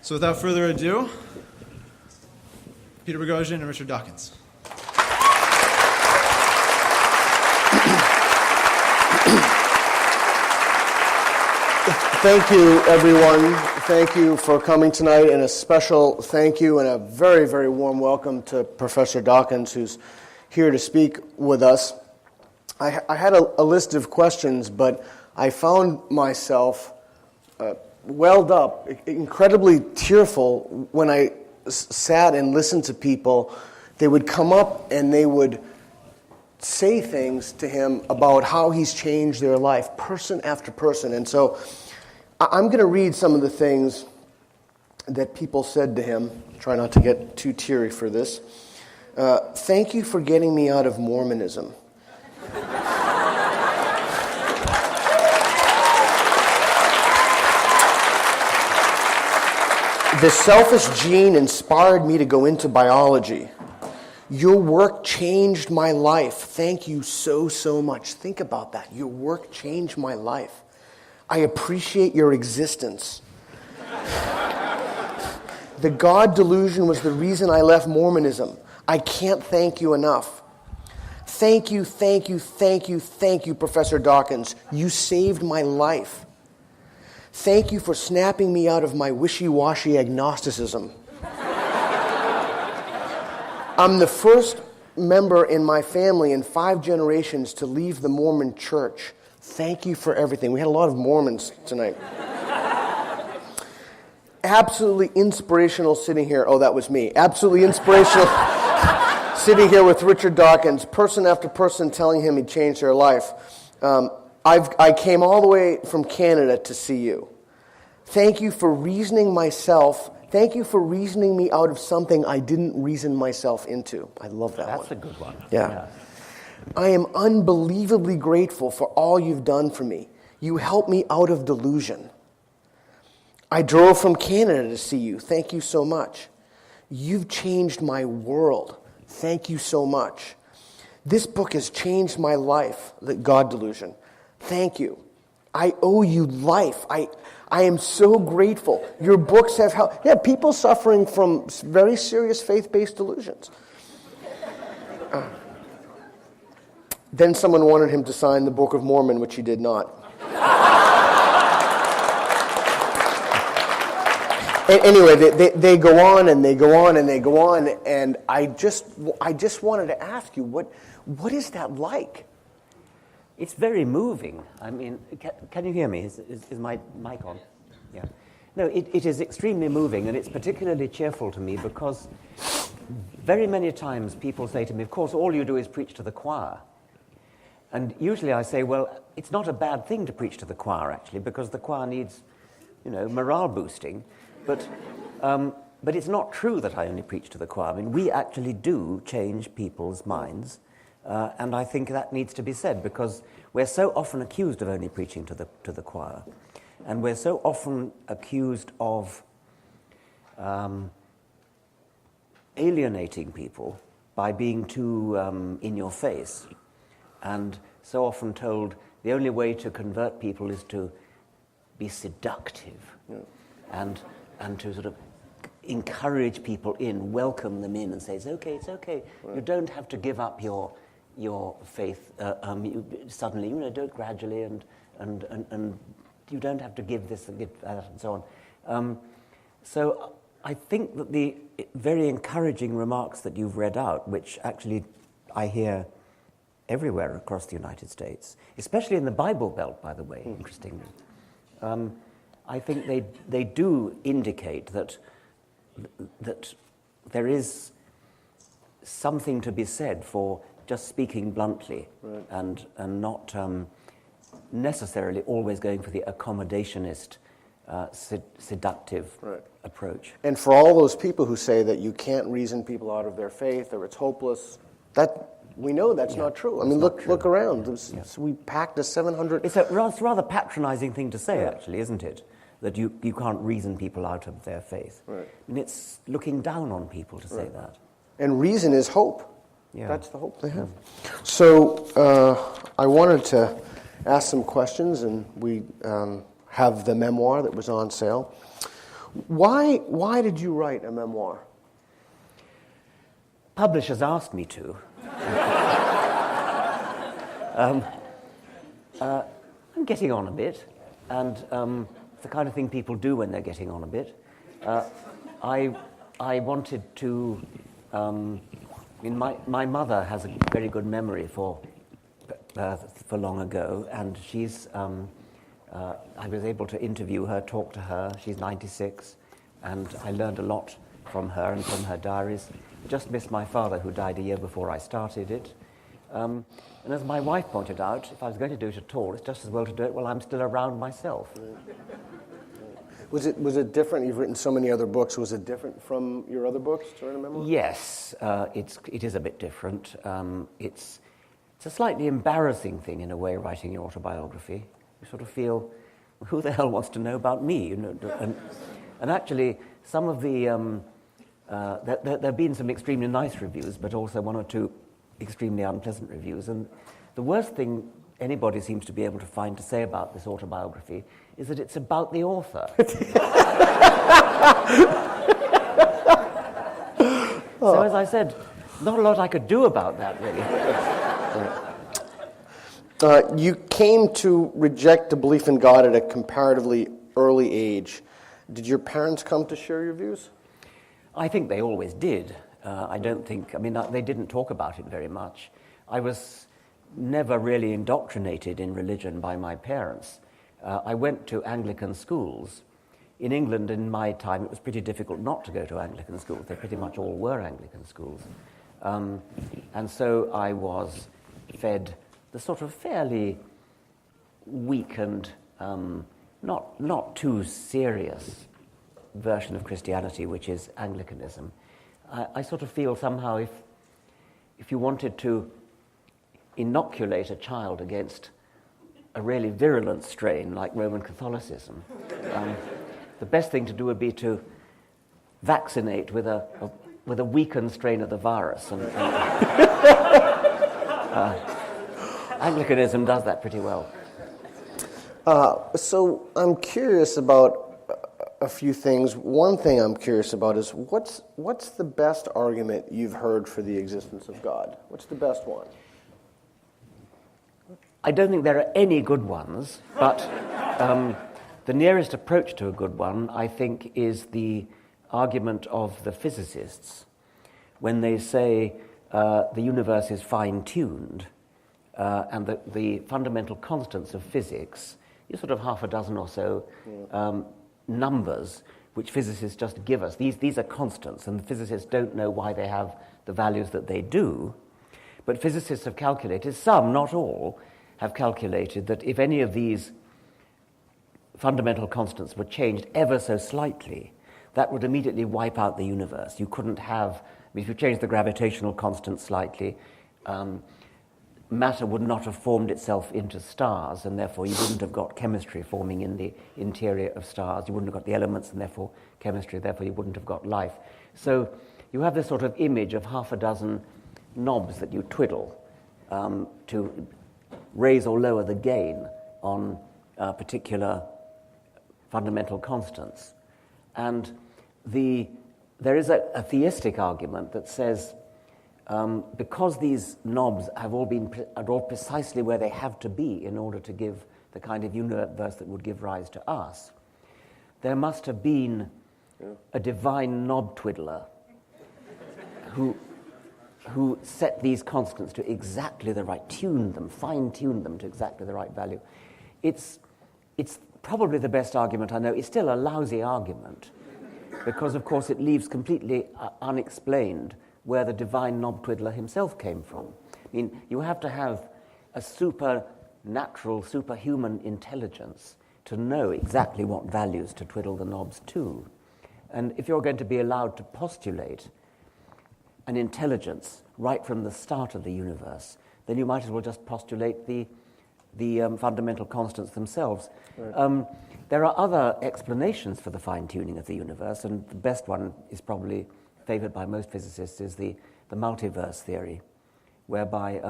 So without further ado, Peter Boghossian and Richard Dawkins. Thank you, everyone. Thank you for coming tonight, and a special thank you and a very, very warm welcome to Professor Dawkins, who's here to speak with us. I had a list of questions, but I found myself welled up, incredibly tearful when I sat and listened to people. They would come up and they would say things to him about how he's changed their life, person after person. And so I'm going to read some of the things that people said to him. Try not to get too teary for this. Thank you for getting me out of Mormonism. The selfish gene inspired me to go into biology. Your work changed my life. Thank you so, so much. Think about that. Your work changed my life. I appreciate your existence. The God delusion was the reason I left Mormonism. I can't thank you enough. Thank you, thank you, thank you, thank you, Professor Dawkins. You saved my life. Thank you for snapping me out of my wishy-washy agnosticism. I'm the first member in my family in 5 generations to leave the Mormon church. Thank you for everything. We had a lot of Mormons tonight. Absolutely inspirational sitting here. Oh, that was me. Absolutely inspirational sitting here with Richard Dawkins, person after person telling him he changed their life. I came all the way from Canada to see you. Thank you for reasoning myself. Thank you for reasoning me out of something I didn't reason myself into. I love that one. That's a good one. Yeah. I am unbelievably grateful for all you've done for me. You helped me out of delusion. I drove from Canada to see you. Thank you so much. You've changed my world. Thank you so much. This book has changed my life, the God delusion. Thank you. I owe you life. I am so grateful. Your books have helped. Yeah, people suffering from very serious faith-based delusions. Then someone wanted him to sign the Book of Mormon, which he did not. Anyway, they go on and they go on and they go on, and I just wanted to ask you, what is that like? It's very moving. I mean, can you hear me? Is my mic on? Yeah. No, it is extremely moving, and it's particularly cheerful to me because very many times people say to me, of course, all you do is preach to the choir. And usually I say, well, it's not a bad thing to preach to the choir, actually, because the choir needs, morale boosting. But it's not true that I only preach to the choir. I mean, we actually do change people's minds. And I think that needs to be said because we're so often accused of only preaching to the choir, and we're so often accused of alienating people by being too in your face, and so often told the only way to convert people is to be seductive, and to sort of encourage people in, welcome them in, and say it's okay. Right. You don't have to give up your faith suddenly. Do it gradually, and you don't have to give this and give that, and so on. So I think that the very encouraging remarks that you've read out, which actually I hear everywhere across the United States, especially in the Bible Belt, by the way, interestingly, I think they do indicate that there is something to be said for just speaking bluntly, right, and not necessarily always going for the accommodationist, seductive, right, approach. And for all those people who say that you can't reason people out of their faith or it's hopeless, that we know that's not true. I mean, look around. So we packed a 700... It's a rather patronizing thing to say, actually, isn't it? That you can't reason people out of their faith. Right. I mean, it's looking down on people to say that. And reason is hope. Yeah. That's the hope they have. So I wanted to ask some questions, and we have the memoir that was on sale. Why did you write a memoir? Publishers asked me to. I'm getting on a bit, and it's the kind of thing people do when they're getting on a bit. I wanted to. My mother has a very good memory for long ago, and she's. I was able to interview her, talk to her. She's 96, and I learned a lot from her and from her diaries. I just missed my father, who died a year before I started it. And as my wife pointed out, if I was going to do it at all, it's just as well to do it while I'm still around myself. Was it different? You've written so many other books. Was it different from your other books to write a memoir? Yes, it is a bit different. It's a slightly embarrassing thing in a way, writing your autobiography. You sort of feel, who the hell wants to know about me? You know, and actually, some of the there have been some extremely nice reviews, but also one or two extremely unpleasant reviews. And the worst thing anybody seems to be able to find to say about this autobiography is that it's about the author. So as I said, not a lot I could do about that, really. You came to reject the belief in God at a comparatively early age. Did your parents come to share your views? I think they always did. They didn't talk about it very much. I was never really indoctrinated in religion by my parents. I went to Anglican schools. In England, in my time, it was pretty difficult not to go to Anglican schools. They pretty much all were Anglican schools. And so I was fed the sort of fairly weak and not too serious version of Christianity, which is Anglicanism. I sort of feel somehow if you wanted to inoculate a child against a really virulent strain like Roman Catholicism, the best thing to do would be to vaccinate with a weakened strain of the virus. And Anglicanism does that pretty well. So I'm curious about a few things. One thing I'm curious about is what's the best argument you've heard for the existence of God? What's the best one? I don't think there are any good ones, but the nearest approach to a good one, I think, is the argument of the physicists when they say the universe is fine-tuned and that the fundamental constants of physics, sort of half a dozen or so numbers which physicists just give us. These are constants, and the physicists don't know why they have the values that they do. But physicists have calculated, some, not all, have calculated that if any of these fundamental constants were changed ever so slightly, that would immediately wipe out the universe. You couldn't have, if you changed the gravitational constant slightly, matter would not have formed itself into stars, and therefore you wouldn't have got chemistry forming in the interior of stars. You wouldn't have got the elements, and therefore chemistry, therefore you wouldn't have got life. So you have this sort of image of half a dozen knobs that you twiddle to raise or lower the gain on particular fundamental constants. And there is a theistic argument that says because these knobs are all precisely where they have to be in order to give the kind of universe that would give rise to us, there must have been a divine knob twiddler who set these constants to exactly the right, fine-tuned them to exactly the right value. It's probably the best argument I know. It's still a lousy argument because, of course, it leaves completely unexplained where the divine knob twiddler himself came from. I mean, you have to have a supernatural, superhuman intelligence to know exactly what values to twiddle the knobs to. And if you're going to be allowed to postulate an intelligence right from the start of the universe, then you might as well just postulate the fundamental constants themselves. Right. There are other explanations for the fine-tuning of the universe, and the best one is probably favored by most physicists is the multiverse theory, whereby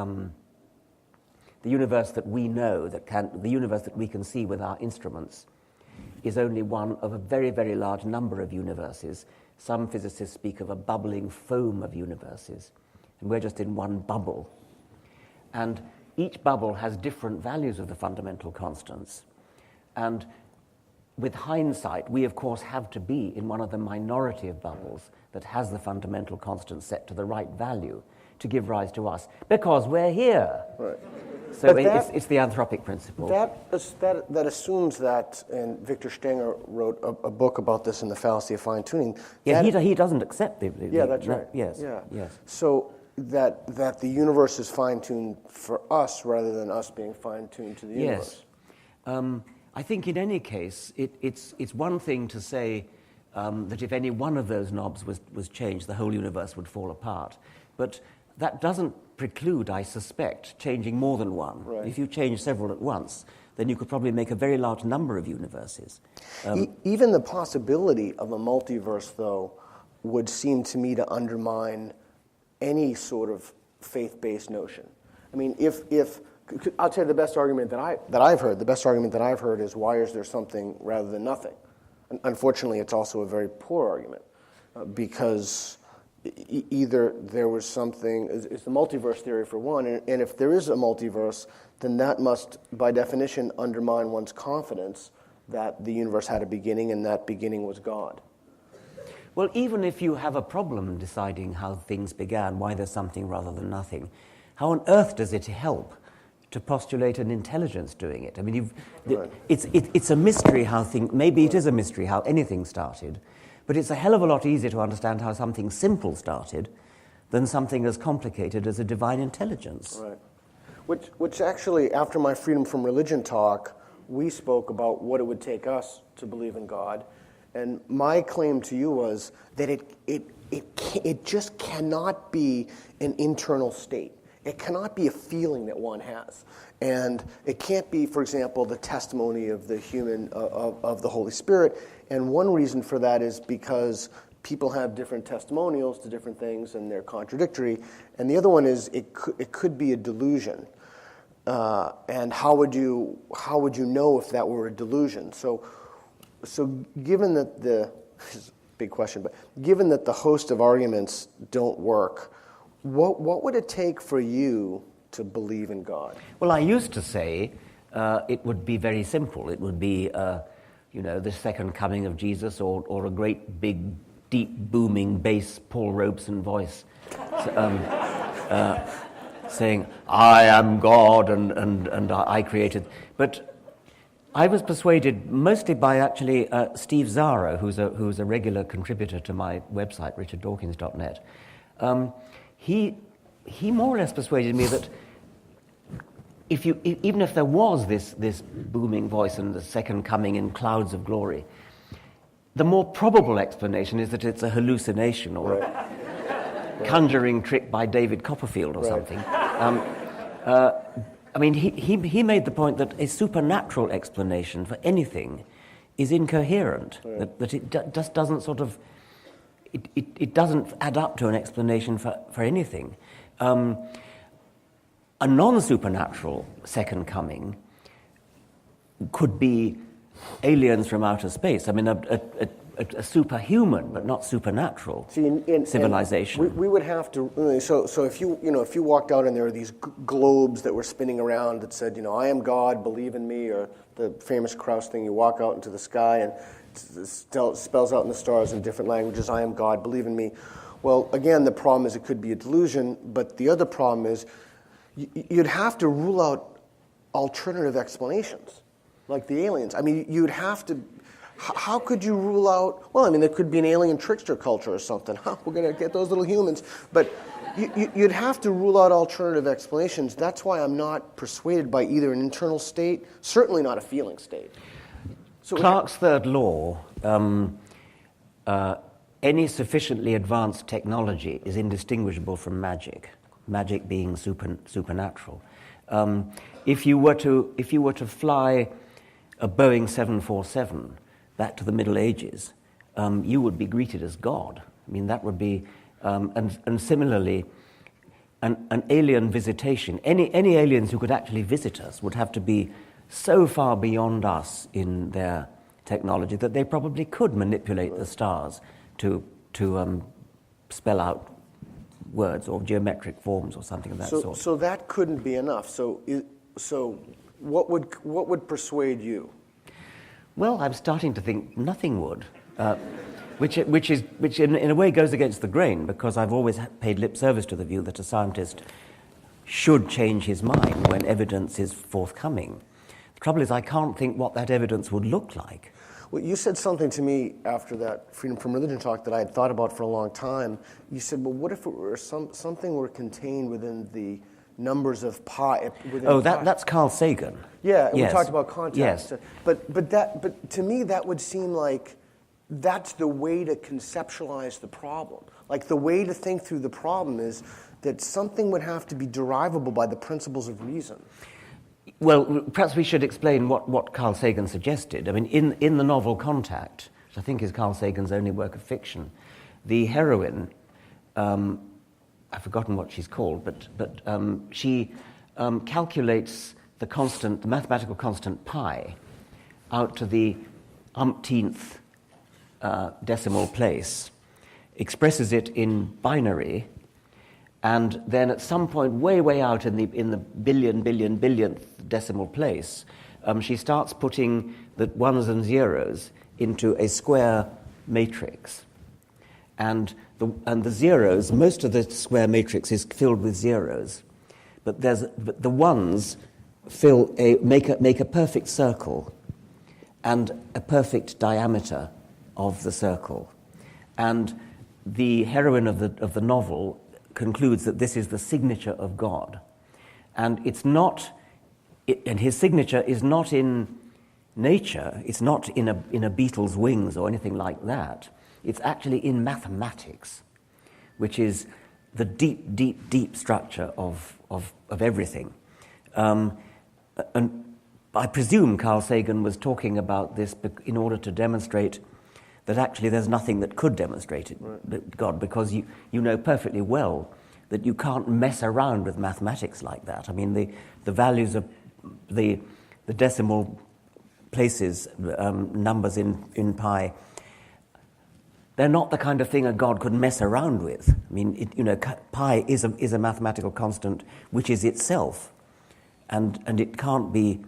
the universe that we know, the universe that we can see with our instruments, is only one of a very, very large number of universes. Some physicists speak of a bubbling foam of universes, and we're just in one bubble. And each bubble has different values of the fundamental constants. And with hindsight, we of course have to be in one of the minority of bubbles that has the fundamental constant set to the right value to give rise to us, because we're here. Right. So it's the anthropic principle. That assumes that, and Victor Stenger wrote a book about this in The Fallacy of Fine-Tuning. Yeah, he doesn't accept the yeah, that's right. Yes, yeah. Yes. So that the universe is fine-tuned for us rather than us being fine-tuned to the universe. Yes. I think in any case, it's one thing to say that if any one of those knobs was changed, the whole universe would fall apart. But that doesn't preclude, I suspect, changing more than one. Right. If you change several at once, then you could probably make a very large number of universes. Even the possibility of a multiverse, though, would seem to me to undermine any sort of faith-based notion. I mean, if I'll tell you the best argument that I've heard. The best argument that I've heard is, why is there something rather than nothing? Unfortunately, it's also a very poor argument because either there was something, is the multiverse theory for one, and if there is a multiverse, then that must, by definition, undermine one's confidence that the universe had a beginning and that beginning was God. Well, even if you have a problem deciding how things began, why there's something rather than nothing, how on earth does it help to postulate an intelligence doing it? I mean, Right. it's a mystery how maybe it is a mystery how anything started, but it's a hell of a lot easier to understand how something simple started than something as complicated as a divine intelligence. Right. Which actually, after my Freedom from Religion talk, we spoke about what it would take us to believe in God. And my claim to you was that it just cannot be an internal state. It cannot be a feeling that one has. And it can't be, for example, the testimony of the human, of the Holy Spirit. And one reason for that is because people have different testimonials to different things and they're contradictory. And the other one is it could be a delusion. And how would you know if that were a delusion? So given that this is a big question, but given that the host of arguments don't work, what would it take for you to believe in God? Well, I used to say it would be very simple. It would be, the second coming of Jesus, or a great big, deep, booming bass Paul Robeson voice saying, "I am God and I created." But I was persuaded mostly by actually Steve Zara, who's a regular contributor to my website, richarddawkins.net. He more or less persuaded me that even if there was this booming voice and the second coming in clouds of glory, the more probable explanation is that it's a hallucination or a conjuring trick by David Copperfield or something. I mean, he made the point that a supernatural explanation for anything is incoherent, that it just doesn't sort of, it doesn't add up to an explanation for anything. A non-supernatural second coming could be aliens from outer space. I mean, a superhuman but not supernatural civilization. We would have to. So if you walked out and there were these globes that were spinning around that said, "I am God, believe in me," or the famous Krauss thing, you walk out into the sky and it spells out in the stars in different languages, "I am God, believe in me." Well, again, the problem is it could be a delusion, but the other problem is you'd have to rule out alternative explanations, like the aliens. I mean, you'd have to. How could you rule out? Well, I mean, there could be an alien trickster culture or something. We're going to get those little humans. But you'd have to rule out alternative explanations. That's why I'm not persuaded by either an internal state, certainly not a feeling state. So Clarke's third law, any sufficiently advanced technology is indistinguishable from magic. Magic being supernatural. If you were to fly a Boeing 747 back to the Middle Ages, you would be greeted as God. I mean, that would be, and similarly, an alien visitation. Any aliens who could actually visit us would have to be so far beyond us in their technology that they probably could manipulate the stars to spell out words or geometric forms or something of that sort. So that couldn't be enough. So what would persuade you? Well, I'm starting to think nothing would, which in a way goes against the grain, because I've always paid lip service to the view that a scientist should change his mind when evidence is forthcoming. The trouble is, I can't think what that evidence would look like. Well, you said something to me after that Freedom from Religion talk that I had thought about for a long time. You said, well, what if it were something were contained within the numbers of pi? That's Carl Sagan. Yeah, and yes. we talked about context. Yes. But to me, that would seem like that's the way to conceptualize the problem. Like, the way to think through the problem is that something would have to be derivable by the principles of reason. Well, perhaps we should explain what Carl Sagan suggested. I mean, in the novel Contact, which I think is Carl Sagan's only work of fiction, the heroine, I've forgotten what she's called, but she calculates the mathematical constant pi out to the umpteenth decimal place, expresses it in binary, and then at some point way out in the billionth decimal place, she starts putting the ones and zeros into a square matrix. And the zeros, most of the square matrix is filled with zeros, but the ones make a perfect circle and a perfect diameter of the circle. And the heroine of the novel concludes that this is the signature of God. And and his signature is not in nature, it's not in a beetle's wings or anything like that. It's actually in mathematics, which is the deep structure of everything. And I presume Carl Sagan was talking about this in order to demonstrate that actually there's nothing that could demonstrate it, right, God, because you know perfectly well that you can't mess around with mathematics like that. I mean, the values of the decimal places, numbers in pi, they're not the kind of thing a God could mess around with. I mean, pi is a mathematical constant which is itself, and it can't be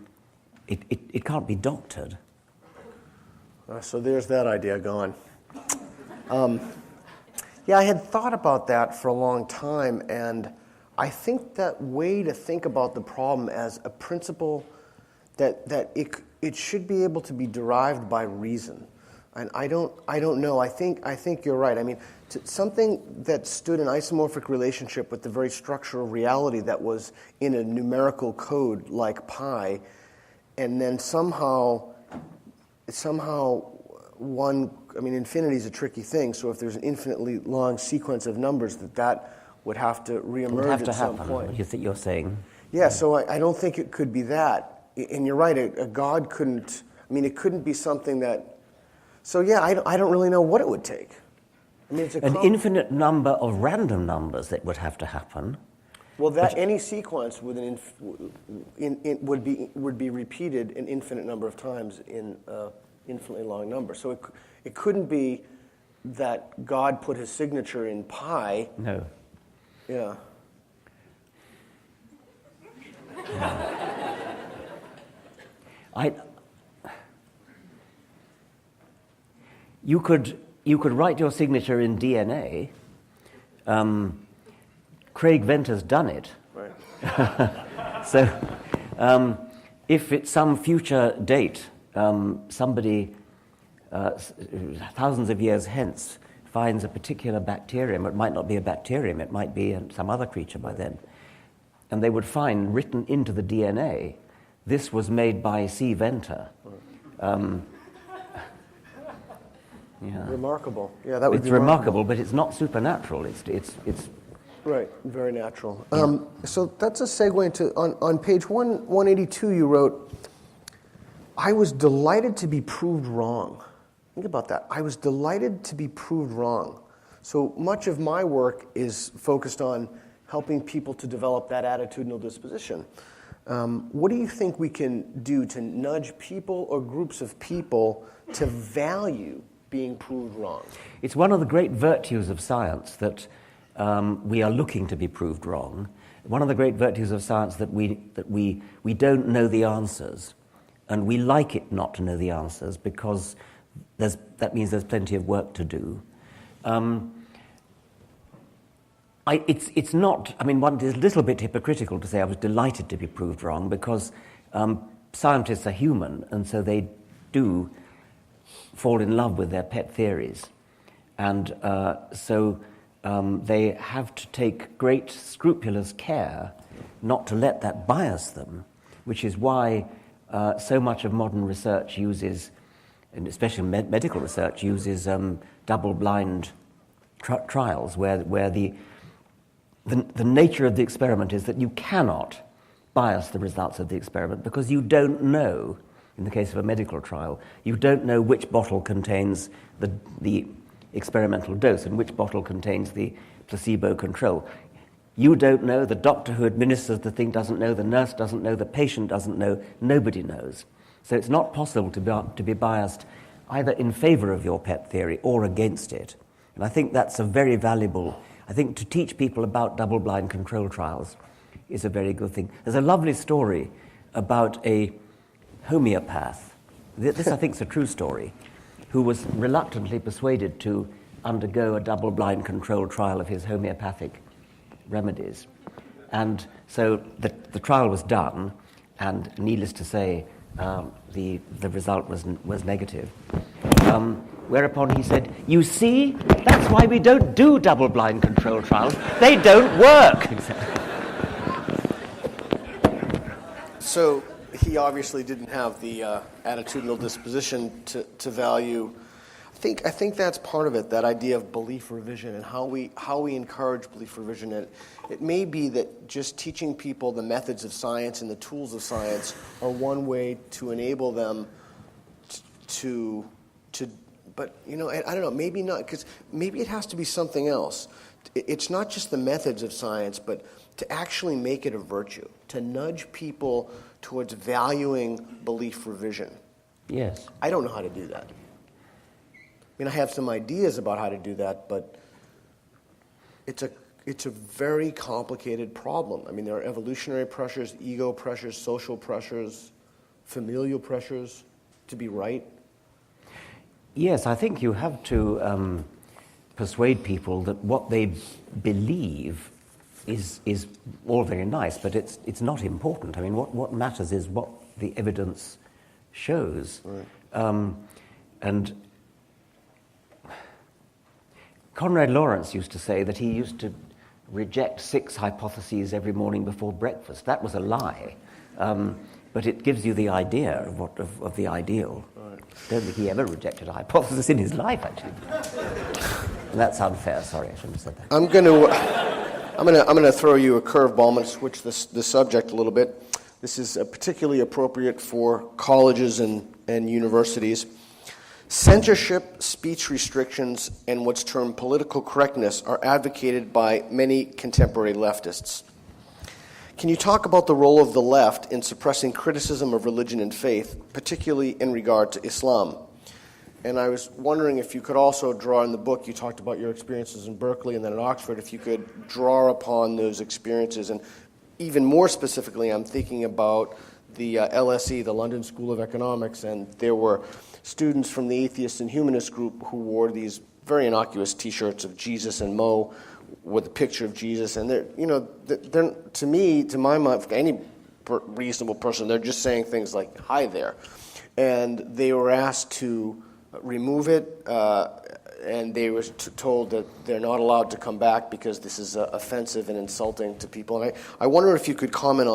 doctored. So there's that idea gone. Yeah, I had thought about that for a long time, and I think that way to think about the problem as a principle that it should be able to be derived by reason. And I don't know. I think you're right. I mean, something that stood in isomorphic relationship with the very structure of reality that was in a numerical code like pi, and then somehow infinity is a tricky thing, so if there's an infinitely long sequence of numbers, that would have to reemerge at some point. You're saying? Yeah, so I don't think it could be that. And you're right, a God couldn't, it couldn't be something that, so yeah, I don't really know what it would take. I mean, it's an infinite number of random numbers that would have to happen. Well, any sequence with would be repeated an infinite number of times in infinitely long number. So it couldn't be that God put his signature in pi. No. Yeah. You could write your signature in DNA. Craig Venter's done it. Right. So, if at some future date somebody thousands of years hence finds a particular bacterium, it might not be a bacterium, it might be some other creature by then, and they would find written into the DNA, this was made by C. Venter. Yeah. Remarkable. Yeah, that would be remarkable, but it's not supernatural. It's right, very natural. Yeah. So that's a segue into on page 182. You wrote, "I was delighted to be proved wrong." Think about that. I was delighted to be proved wrong. So much of my work is focused on helping people to develop that attitudinal disposition. What do you think we can do to nudge people or groups of people to value being proved wrong? It's one of the great virtues of science that we are looking to be proved wrong. One of the great virtues of science that we don't know the answers, and we like it not to know the answers because that means there's plenty of work to do. It's not, I mean, one is a little bit hypocritical to say I was delighted to be proved wrong because scientists are human, and so they do fall in love with their pet theories. And so they have to take great scrupulous care not to let that bias them, which is why so much of modern research uses, and especially medical research, uses double-blind trials where the nature of the experiment is that you cannot bias the results of the experiment because you don't know, in the case of a medical trial, you don't know which bottle contains the experimental dose and which bottle contains the placebo control. You don't know, the doctor who administers the thing doesn't know, the nurse doesn't know, the patient doesn't know, nobody knows. So it's not possible to be biased either in favor of your pet theory or against it. And I think that's a very valuable, I think to teach people about double-blind control trials is a very good thing. There's a lovely story about a homeopath, this I think is a true story, who was reluctantly persuaded to undergo a double-blind control trial of his homeopathic remedies. And so the trial was done, and needless to say, the result was negative. Whereupon he said, "You see, that's why we don't do double-blind control trials. They don't work." So he obviously didn't have the attitudinal disposition to value. I think that's part of it, that idea of belief revision and how we encourage belief revision. It may be that just teaching people the methods of science and the tools of science are one way to enable them to but, you know, I don't know, maybe not, because maybe it has to be something else. It's not just the methods of science, but to actually make it a virtue, to nudge people towards valuing belief revision. Yes. I don't know how to do that. I mean, I have some ideas about how to do that, but it's a very complicated problem. I mean, there are evolutionary pressures, ego pressures, social pressures, familial pressures to be right. Yes, I think you have to persuade people that what they believe is all very nice, but it's not important. I mean, what matters is what the evidence shows. Right. And Conrad Lawrence used to say that he used to reject 6 hypotheses every morning before breakfast. That was a lie. But it gives you the idea of the ideal. Right. I don't think he ever rejected a hypothesis in his life, actually. That's unfair. Sorry, I shouldn't have said that. I'm going to throw you a curveball. I'm going to switch the subject a little bit. This is particularly appropriate for colleges and universities. Censorship, speech restrictions, and what's termed political correctness are advocated by many contemporary leftists. Can you talk about the role of the left in suppressing criticism of religion and faith, particularly in regard to Islam? And I was wondering if you could also draw in the book, you talked about your experiences in Berkeley and then at Oxford, if you could draw upon those experiences. And even more specifically, I'm thinking about the LSE, the London School of Economics, and there were students from the atheist and humanist group who wore these very innocuous T-shirts of Jesus and Mo with a picture of Jesus, and they're to me, to my mind, for any reasonable person, they're just saying things like "Hi there," and they were asked to remove it, and they were told that they're not allowed to come back because this is offensive and insulting to people. And I wonder if you could comment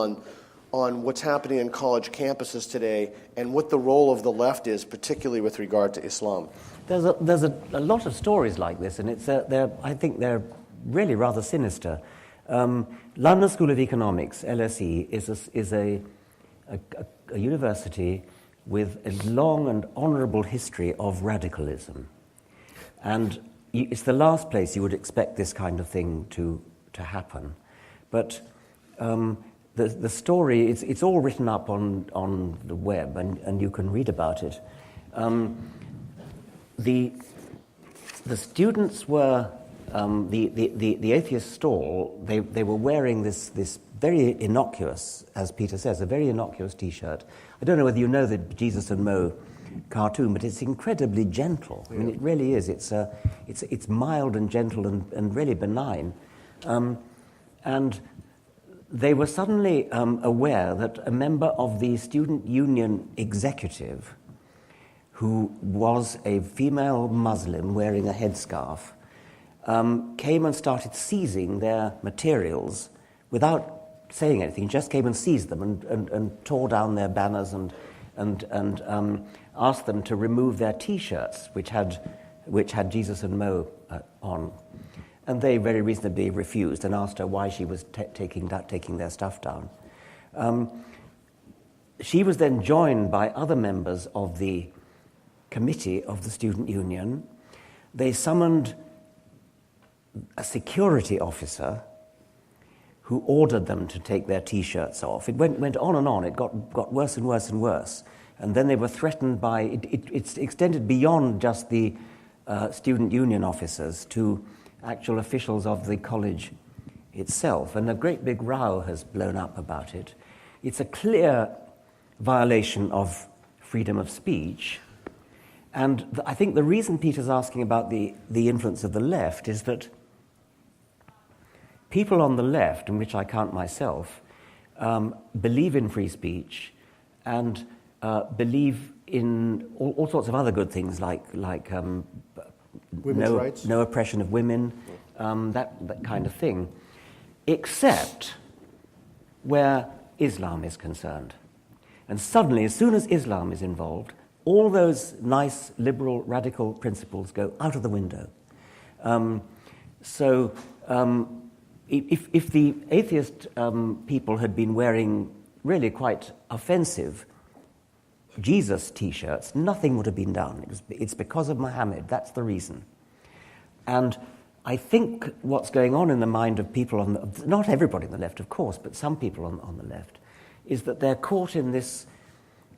on what's happening in college campuses today and what the role of the left is, particularly with regard to Islam. There's a lot of stories like this, and I think they're really rather sinister. London School of Economics, LSE, is a university with a long and honourable history of radicalism. And it's the last place you would expect this kind of thing to happen. But the story, it's all written up on the web, and you can read about it. The students were, the atheist stall, they were wearing this very innocuous, as Peter says, a very innocuous T-shirt. I don't know whether you know the Jesus and Mo cartoon, but it's incredibly gentle. I mean, it really is. It's mild and gentle and really benign. And they were suddenly aware that a member of the student union executive, who was a female Muslim wearing a headscarf, came and started seizing their materials without saying anything. He just came and seized them and tore down their banners and asked them to remove their T-shirts, which had Jesus and Mo on. And they very reasonably refused and asked her why she was taking their stuff down. She was then joined by other members of the committee of the student union. They summoned a security officer who ordered them to take their T-shirts off. It went on and on. It got worse and worse and worse. And then they were threatened by, it's extended beyond just the student union officers to actual officials of the college itself. And a great big row has blown up about it. It's a clear violation of freedom of speech. And I think the reason Peter's asking about the influence of the left is that people on the left, in which I count myself, believe in free speech and believe in all sorts of other good things like Women's rights. No oppression of women, that kind of thing, except where Islam is concerned. And suddenly, as soon as Islam is involved, all those nice, liberal, radical principles go out of the window. If the atheist people had been wearing really quite offensive Jesus T-shirts, nothing would have been done. It's because of Muhammad. That's the reason. And I think what's going on in the mind of people not everybody on the left, of course, but some people on the left, is that they're caught in this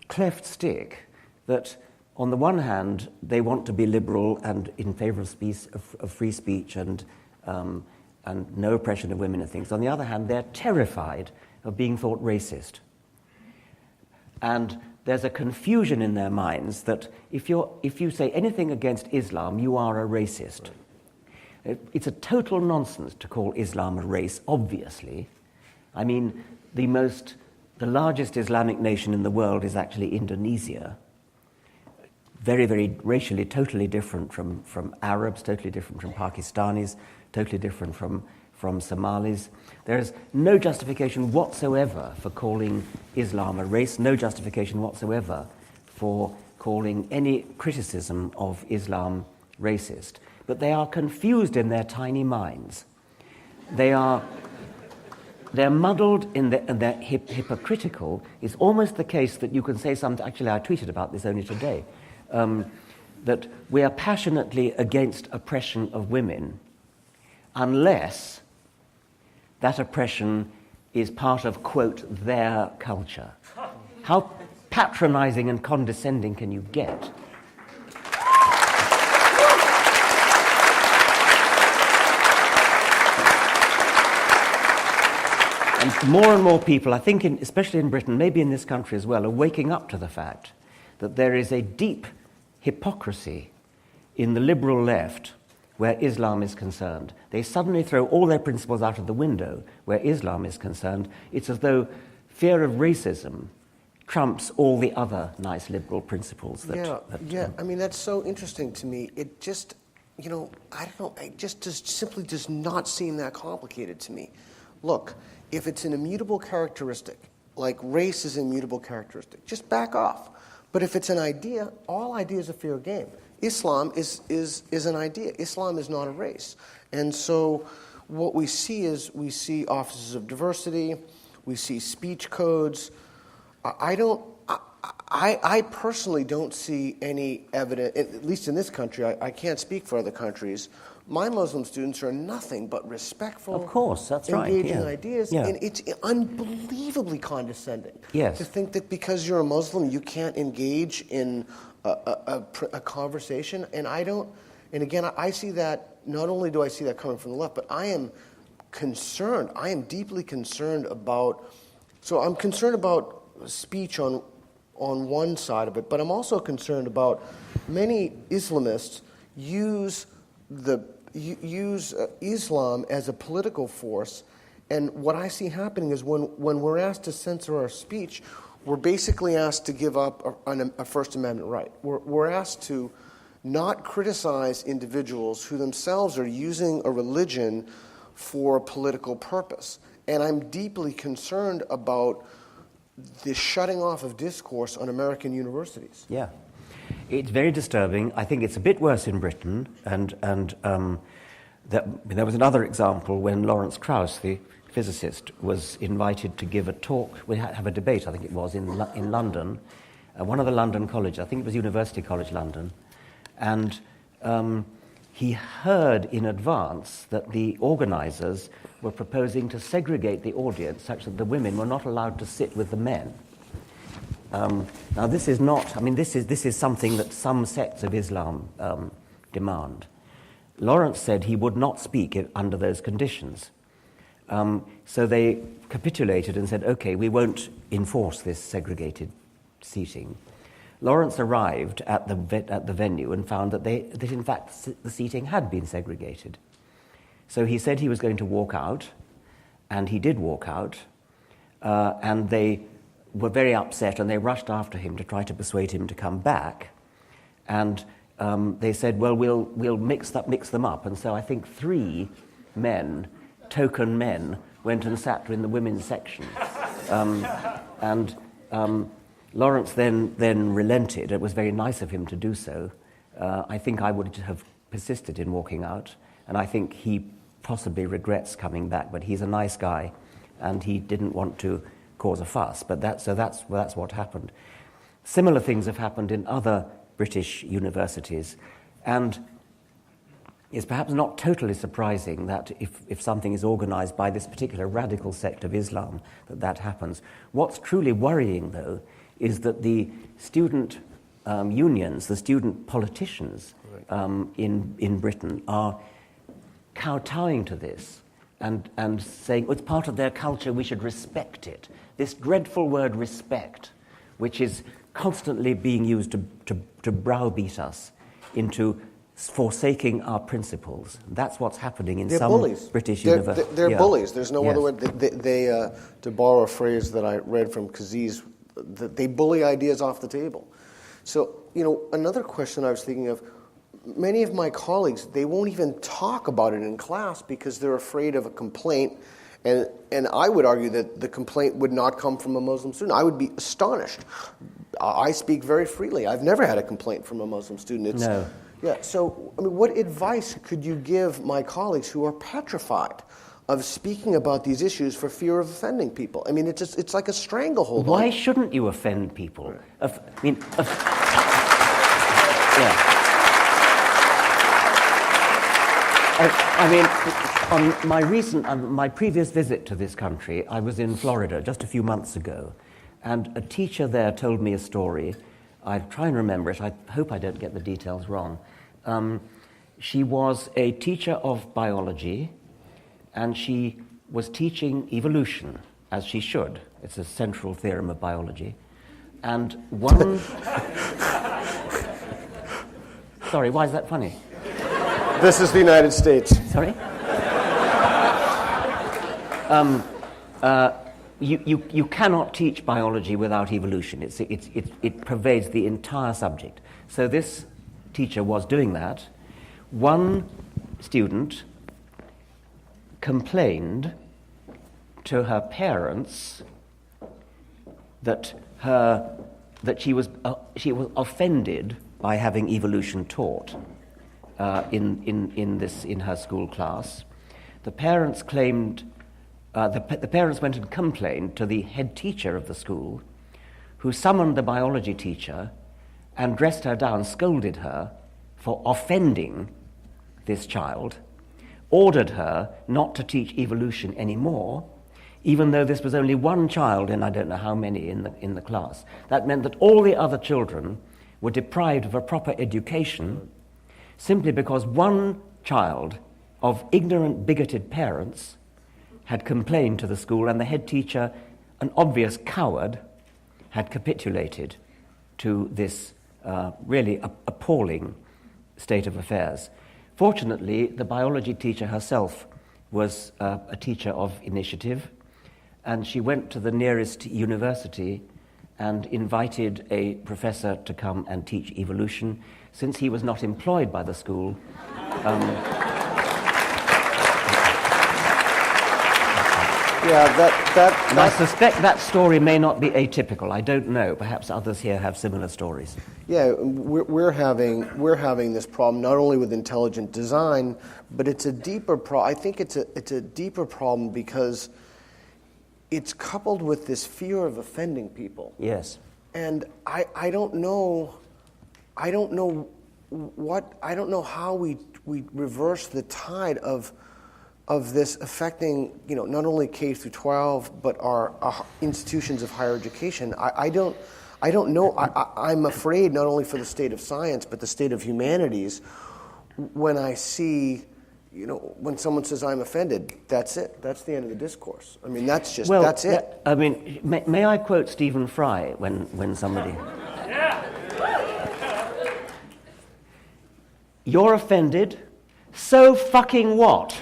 cleft stick that, on the one hand, they want to be liberal and in favor of free speech and no oppression of women and things. On the other hand, they're terrified of being thought racist. And there's a confusion in their minds that if you say anything against Islam, you are a racist. It's a total nonsense to call Islam a race, obviously. I mean, the largest Islamic nation in the world is actually Indonesia. Very, very racially totally different from Arabs, totally different from Pakistanis, totally different from Somalis. There is no justification whatsoever for calling Islam a race, no justification whatsoever for calling any criticism of Islam racist. But they are confused in their tiny minds. They're muddled and they're hypocritical. It's almost the case that you can say something, actually I tweeted about this only today, that we are passionately against oppression of women unless that oppression is part of, quote, their culture. How patronizing and condescending can you get? And more people, I think, especially in Britain, maybe in this country as well, are waking up to the fact that there is a deep hypocrisy in the liberal left where Islam is concerned. They suddenly throw all their principles out of the window where Islam is concerned. It's as though fear of racism trumps all the other nice liberal principles. I mean, that's so interesting to me. It just, I don't know, it just simply does not seem that complicated to me. Look, if it's an immutable characteristic, like race is an immutable characteristic, just back off. But if it's an idea, all ideas are fair game. Islam is an idea. Islam is not a race. And so what we see offices of diversity, we see speech codes. I personally don't see any evidence, at least in this country, I can't speak for other countries. My Muslim students are nothing but respectful. Of course, that's right. Engaging Yeah. ideas, Yeah. and it's unbelievably condescending. Yes. To think that because you're a Muslim, you can't engage in a conversation, and I don't. And again, I see that. Not only do I see that coming from the left, but I am concerned. I am deeply concerned about. So I'm concerned about speech on one side of it, but I'm also concerned about many Islamists use Islam as a political force, and what I see happening is when we're asked to censor our speech, we're basically asked to give up a First Amendment right. We're asked to not criticize individuals who themselves are using a religion for a political purpose. And I'm deeply concerned about the shutting off of discourse on American universities. Yeah. It's very disturbing. I think it's a bit worse in Britain, and there was another example when Lawrence Krauss, the physicist, was invited to give a talk. We had have a debate, I think it was, in London, one of the London colleges. I think it was University College London, and he heard in advance that the organisers were proposing to segregate the audience such that the women were not allowed to sit with the men. Now, this is not. I mean, this is something that some sects of Islam demand. Lawrence said he would not speak under those conditions. So they capitulated and said, "Okay, we won't enforce this segregated seating." Lawrence arrived at the venue and found that in fact the seating had been segregated. So he said he was going to walk out, and he did walk out, and they were very upset, and they rushed after him to try to persuade him to come back. And they said, "Well, we'll mix them up." And so I think 3 men, token men, went and sat in the women's section. Lawrence then relented. It was very nice of him to do so. I think I would have persisted in walking out, and I think he possibly regrets coming back. But he's a nice guy, and he didn't want to cause a fuss. But that's what happened. Similar things have happened in other British universities, and it's perhaps not totally surprising that if something is organised by this particular radical sect of Islam, that happens. What's truly worrying, though, is that the student unions, the student politicians in Britain are kowtowing to this and saying, "Oh, it's part of their culture, we should respect it." This dreadful word respect, which is constantly being used to browbeat us into forsaking our principles. That's what's happening in some bullies. British universities. They're bullies. There's no Yes. other word. They to borrow a phrase that I read from Kaziz, they bully ideas off the table. So, another question I was thinking of, many of my colleagues, they won't even talk about it in class because they're afraid of a complaint. And I would argue that the complaint would not come from a Muslim student. I would be astonished. I speak very freely. I've never had a complaint from a Muslim student. No. Yeah. So, what advice could you give my colleagues who are petrified of speaking about these issues for fear of offending people? I mean, it's like a stranglehold. Why shouldn't you offend people? On my previous visit to this country, I was in Florida just a few months ago, and a teacher there told me a story. I try and remember it. I hope I don't get the details wrong. She was a teacher of biology, and she was teaching evolution, as she should. It's a central theorem of biology. And one... Sorry, why is that funny? This is the United States. Sorry? You cannot teach biology without evolution. It pervades the entire subject. So this teacher was doing that. One student complained to her parents that she was offended by having evolution taught in her school class. The parents claimed. The parents went and complained to the head teacher of the school, who summoned the biology teacher and dressed her down, scolded her for offending this child, ordered her not to teach evolution anymore, even though this was only one child in I don't know how many in the class. That meant that all the other children were deprived of a proper education simply because one child of ignorant, bigoted parents had complained to the school, and the head teacher, an obvious coward, had capitulated to this really appalling state of affairs. Fortunately, the biology teacher herself was a teacher of initiative, and she went to the nearest university and invited a professor to come and teach evolution. Since he was not employed by the school, and I suspect that story may not be atypical. I don't know. Perhaps others here have similar stories. Yeah, we're having this problem not only with intelligent design, but it's a deeper problem. I think it's a deeper problem because it's coupled with this fear of offending people. Yes. And I don't know how we reverse the tide of this affecting, not only K through 12, but our institutions of higher education. I don't know. I'm afraid not only for the state of science, but the state of humanities. When I see, when someone says I'm offended, that's it. That's the end of the discourse. I mean, that's it. I mean, may I quote Stephen Fry when somebody... You're offended? So fucking what?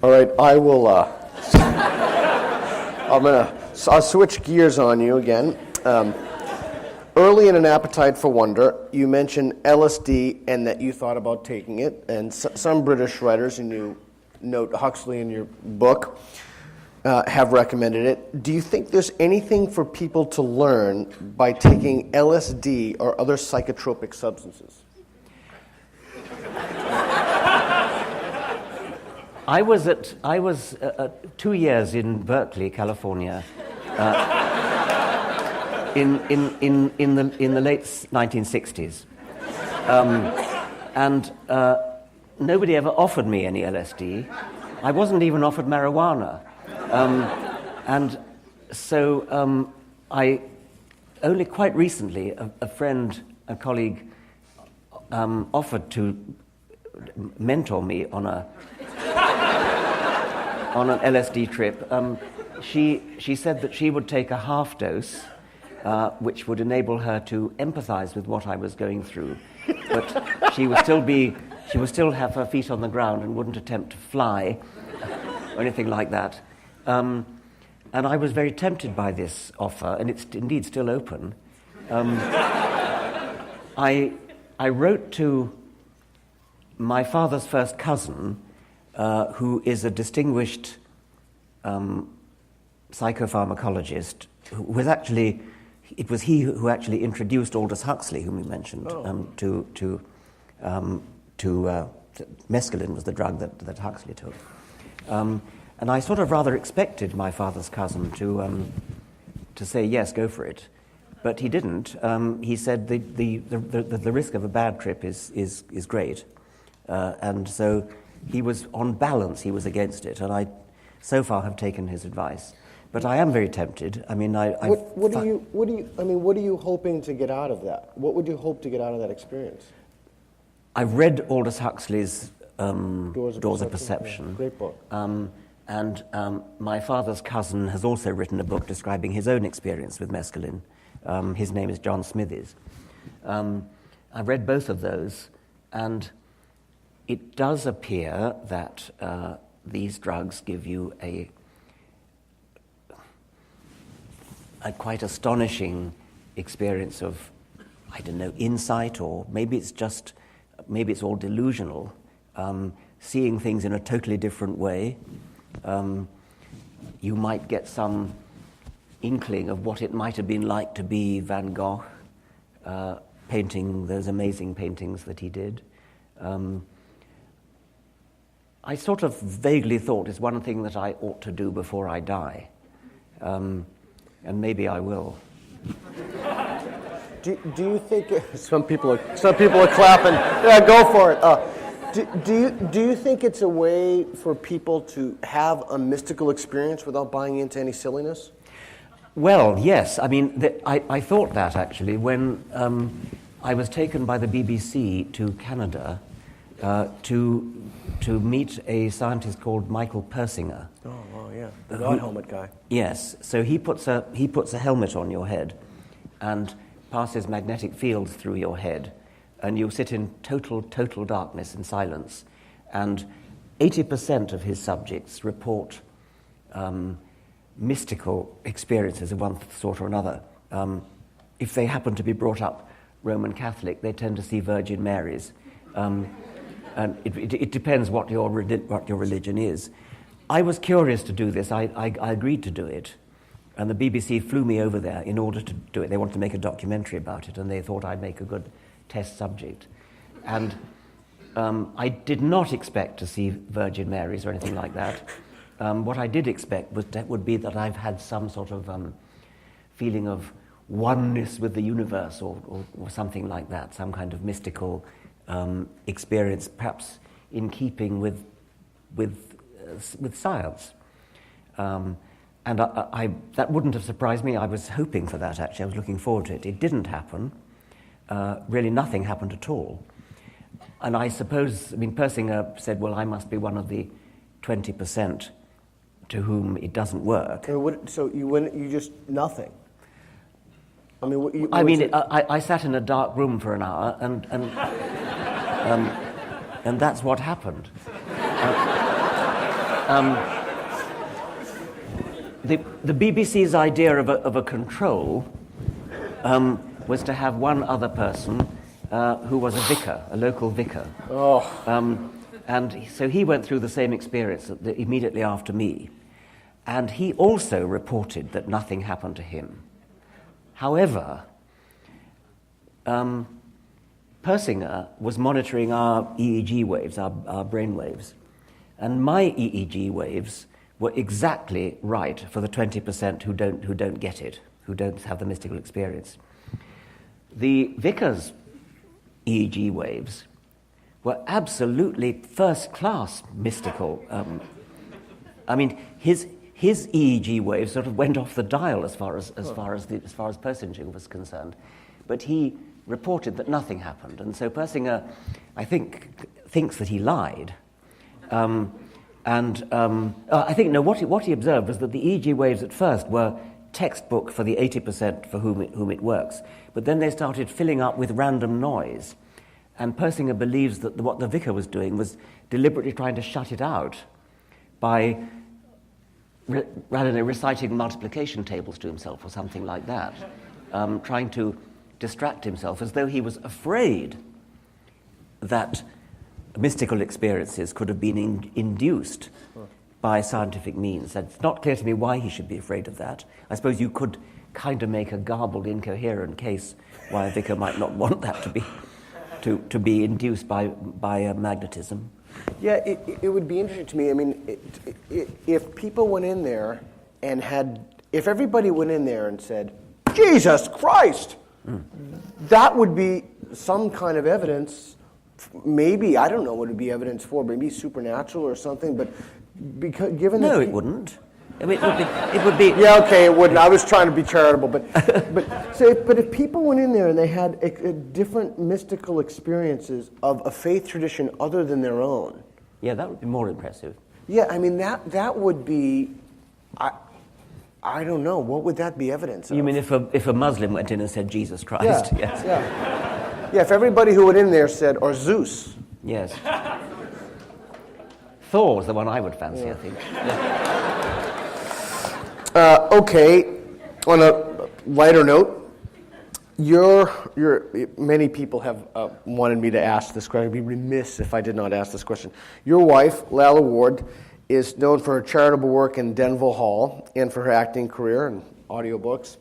All right, I will. I'll switch gears on you again. Early in An Appetite for Wonder, you mentioned LSD and that you thought about taking it, and some British writers, and you note Huxley in your book, have recommended it. Do you think there's anything for people to learn by taking LSD or other psychotropic substances? I was 2 years in Berkeley, California, in the late 1960s, and nobody ever offered me any LSD. I wasn't even offered marijuana. And so I only quite recently, a friend, a colleague, offered to mentor me on an LSD trip. She said that she would take a half dose, which would enable her to empathize with what I was going through, but she would still have her feet on the ground and wouldn't attempt to fly or anything like that. And I was very tempted by this offer, and it's indeed still open. I wrote to my father's first cousin, who is a distinguished psychopharmacologist, who was actually, it was he who actually introduced Aldous Huxley, whom you mentioned, to mescaline was the drug that Huxley took. And I sort of rather expected my father's cousin to say, yes, go for it. But he didn't. He said the risk of a bad trip is great. And so he was, on balance, he was against it. And I so far have taken his advice. But I am very tempted. I mean, what are you hoping to get out of that? What would you hope to get out of that experience? I've read Aldous Huxley's Doors of Perception. Yeah, great book. And my father's cousin has also written a book describing his own experience with mescaline. His name is John Smithies. I've read both of those, and it does appear that these drugs give you a quite astonishing experience of, I don't know, insight, or maybe it's all delusional, seeing things in a totally different way. You might get some inkling of what it might have been like to be Van Gogh, painting those amazing paintings that he did. I sort of vaguely thought it's one thing that I ought to do before I die. And maybe I will. Do you think some people are clapping? Yeah, go for it. Do you think it's a way for people to have a mystical experience without buying into any silliness? Well, yes. I mean, I thought that actually when I was taken by the BBC to Canada to meet a scientist called Michael Persinger. Oh, yeah, the God helmet guy. Yes. So he puts a helmet on your head, and passes magnetic fields through your head, and you sit in total darkness and silence. And 80% of his subjects report mystical experiences of one sort or another. If they happen to be brought up Roman Catholic, they tend to see Virgin Marys. And it depends what your religion is. I was curious to do this. I agreed to do it. And the BBC flew me over there in order to do it. They wanted to make a documentary about it, and they thought I'd make a good test subject. And I did not expect to see Virgin Marys or anything like that. What I did expect would be that I've had some sort of feeling of oneness with the universe or something like that, some kind of mystical experience, perhaps in keeping with science. And that wouldn't have surprised me. I was hoping for that, actually. I was looking forward to it. It didn't happen. Really nothing happened at all. And I suppose, Persinger said, well, I must be one of the 20% to whom it doesn't work. So you just nothing? I sat in a dark room for an hour, and that's what happened. The BBC's idea of a control was to have one other person who was a vicar, a local vicar. Oh. And so he went through the same experience immediately after me. And he also reported that nothing happened to him. However, Persinger was monitoring our EEG waves, our brain waves. And my EEG waves were exactly right for the 20% who don't get it, who don't have the mystical experience. The vicar's EEG waves were absolutely first-class mystical. His EEG waves sort of went off the dial as far as Persinger was concerned, but he reported that nothing happened, and so Persinger, I think, thinks that he lied. What he observed was that the EEG waves at first were textbook for the 80% for whom it works, but then they started filling up with random noise. And Persinger believes that what the vicar was doing was deliberately trying to shut it out by rather than reciting multiplication tables to himself or something like that, trying to distract himself as though he was afraid that mystical experiences could have been induced by scientific means. It's not clear to me why he should be afraid of that. I suppose you could kind of make a garbled, incoherent case why a vicar might not want that to be induced by magnetism. Yeah, it would be interesting to me. If people went in there and if everybody went in there and said, Jesus Christ, that would be some kind of evidence. Maybe, I don't know what it would be evidence for, maybe supernatural or something, but given that... No, it wouldn't. It would be... Yeah, okay, it wouldn't. I was trying to be charitable, but if people went in there and they had different mystical experiences of a faith tradition other than their own... Yeah, that would be more impressive. Yeah, that would be... I don't know, what would that be evidence of? You mean if a Muslim went in and said Jesus Christ? Yeah, yes. Yeah, if everybody who went in there said, or Zeus. Yes. Thor's the one I would fancy, I think. Yeah. Okay, on a lighter note, many people have wanted me to ask this question. I'd be remiss if I did not ask this question. Your wife, Lalla Ward, is known for her charitable work in Denville Hall and for her acting career and audiobooks.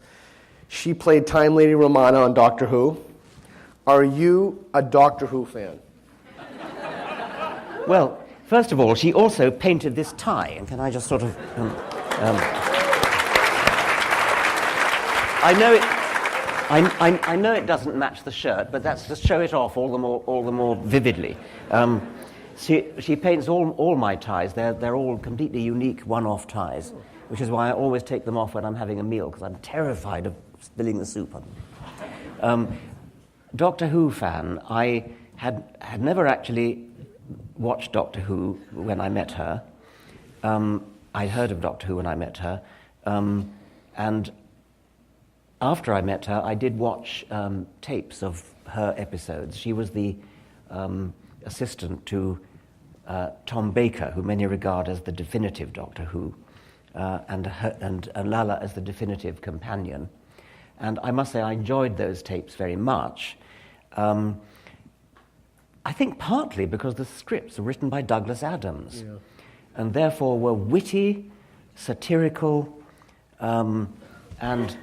She played Time Lady Romana on Doctor Who. Are you a Doctor Who fan? Well, First of all, she also painted this tie, and can I just sort of... I know it doesn't match the shirt, but that's to show it off all the more vividly. She paints all my ties. They're all completely unique one-off ties, which is why I always take them off when I'm having a meal, because I'm terrified of spilling the soup on them. Doctor Who fan. I had never actually watched Doctor Who when I met her. I'd heard of Doctor Who when I met her, and after I met her, I did watch tapes of her episodes. She was the assistant to Tom Baker, who many regard as the definitive Doctor Who, and Lala as the definitive companion. And I must say I enjoyed those tapes very much. I think partly because the scripts were written by Douglas Adams, and therefore were witty, satirical, and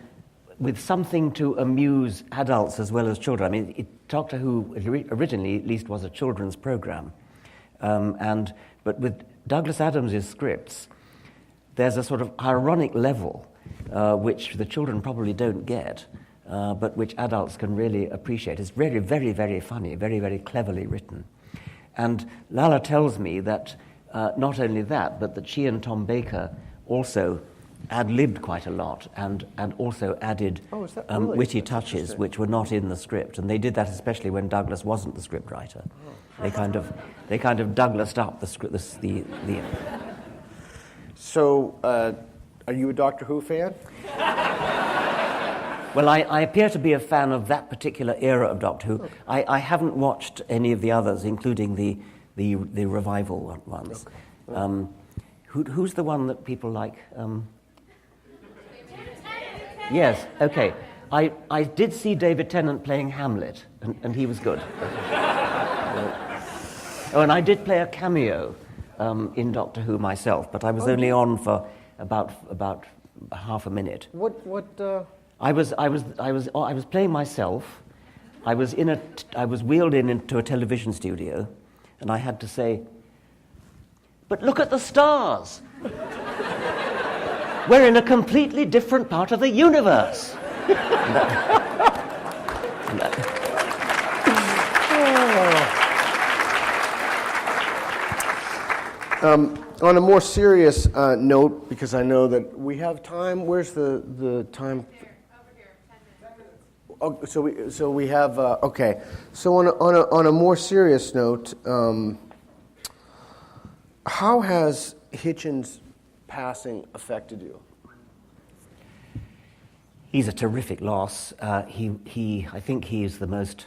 with something to amuse adults as well as children. I mean, Doctor Who originally at least was a children's program, but with Douglas Adams's scripts, there's a sort of ironic level which the children probably don't get, but which adults can really appreciate. It's very, very, very funny, very, very cleverly written. And Lala tells me that not only that, but that she and Tom Baker also ad-libbed quite a lot and also added witty touches which were not in the script. And they did that especially when Douglas wasn't the script writer. They kind of Douglased up the script. So, are you a Doctor Who fan? Well, I appear to be a fan of that particular era of Doctor Who. Okay. I haven't watched any of the others, including the revival ones. Okay. Who's the one that people like? Yes, okay. I did see David Tennant playing Hamlet, and he was good. Oh, and I did play a cameo in Doctor Who myself, but I was only on for about half a minute. I was playing myself. I was wheeled into a television studio, and I had to say, "But look at the stars. We're in a completely different part of the universe." On a more serious note, because I know that we have time. Where's the time? Over here, 10 minutes. Oh, so we have okay. So on a more serious note, how has Hitchens' passing affected you? He's a terrific loss. I think he is the most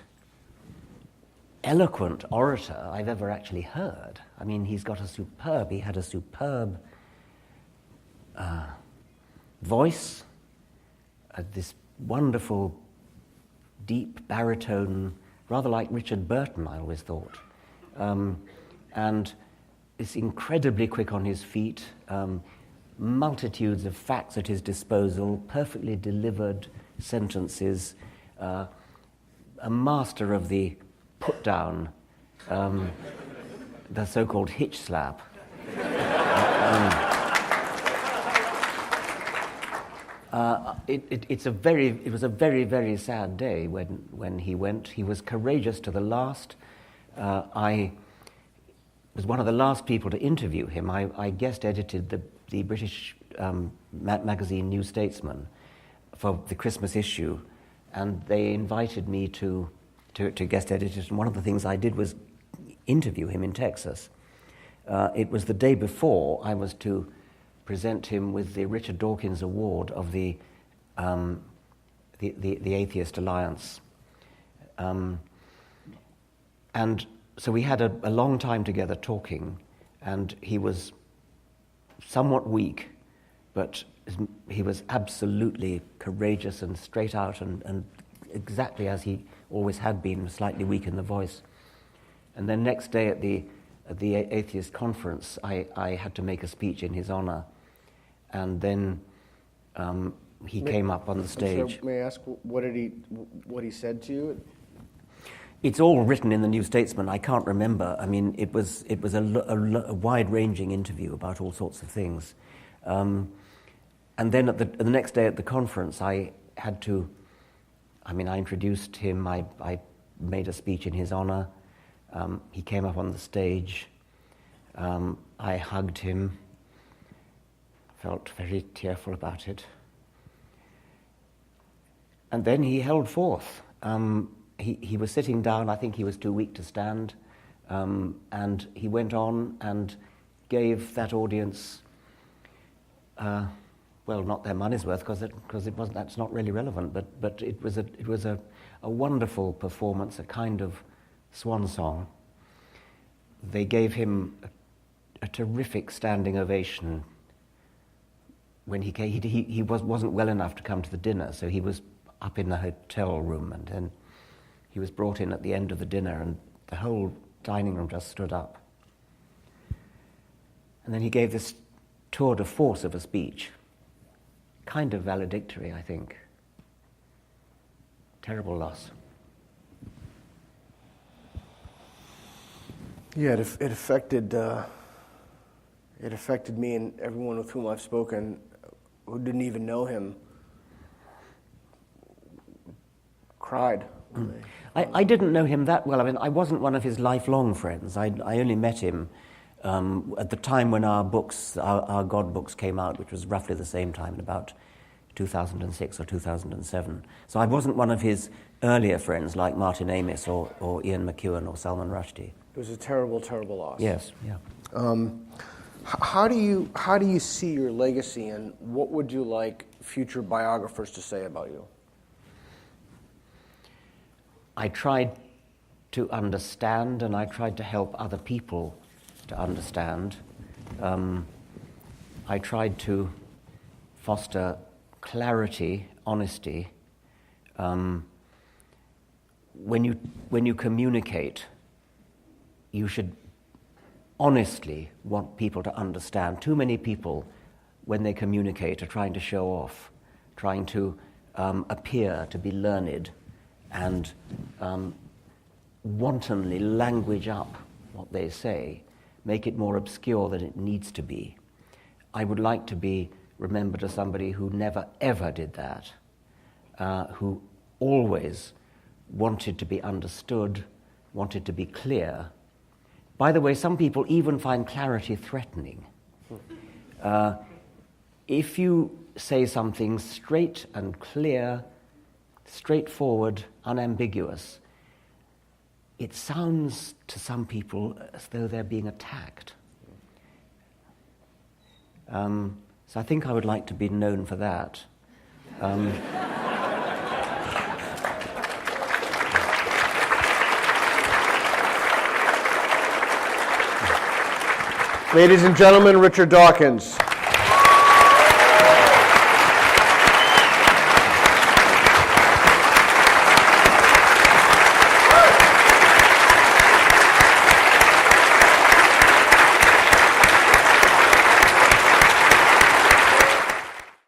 eloquent orator I've ever actually heard. I mean, he had a superb voice, this wonderful, deep baritone, rather like Richard Burton, I always thought. And is incredibly quick on his feet, multitudes of facts at his disposal, perfectly delivered sentences, a master of the put-down, the so-called hitch slap. It was a very, very sad day when he went. He was courageous to the last. I was one of the last people to interview him. I guest edited the British magazine New Statesman for the Christmas issue, and they invited me to guest edit it. And one of the things I did was interview him in Texas. It was the day before I was to present him with the Richard Dawkins Award of the Atheist Alliance. And so we had a long time together talking, and he was somewhat weak, but he was absolutely courageous and straight out and exactly as he always had been, slightly weak in the voice. And then next day at the atheist conference, I had to make a speech in his honor, and then he came up on the stage. So may I ask what he said to you? It's all written in the New Statesman. I can't remember. I mean, it was a wide-ranging interview about all sorts of things. And then the next day at the conference, I introduced him. I made a speech in his honor. He came up on the stage. I hugged him. Felt very tearful about it. And then he held forth. He was sitting down. I think he was too weak to stand. And he went on and gave that audience, not their money's worth, because that's not really relevant. But it was a wonderful performance, a kind of swan song. They gave him a terrific standing ovation. When he came, he wasn't well enough to come to the dinner, so he was up in the hotel room, and then he was brought in at the end of the dinner, and the whole dining room just stood up. And then he gave this tour de force of a speech, kind of valedictory, I think. Terrible loss. Yeah, it affected me and everyone with whom I've spoken who didn't even know him cried. I didn't know him that well. I mean, I wasn't one of his lifelong friends. I only met him at the time when our God books came out, which was roughly the same time, in about 2006 or 2007. So I wasn't one of his earlier friends like Martin Amis or Ian McEwan or Salman Rushdie. It was a terrible, terrible loss. Yes, yeah. How do you see your legacy, and what would you like future biographers to say about you? I tried to understand, and I tried to help other people to understand. I tried to foster clarity, honesty. When you communicate, you should honestly want people to understand. Too many people, when they communicate, are trying to show off, trying to appear to be learned, and wantonly language up what they say, make it more obscure than it needs to be. I would like to be remembered as somebody who never ever did that, who always wanted to be understood, wanted to be clear. By the way, some people even find clarity threatening. If you say something straight and clear, straightforward, unambiguous, it sounds to some people as though they're being attacked. So I think I would like to be known for that. Ladies and gentlemen, Richard Dawkins.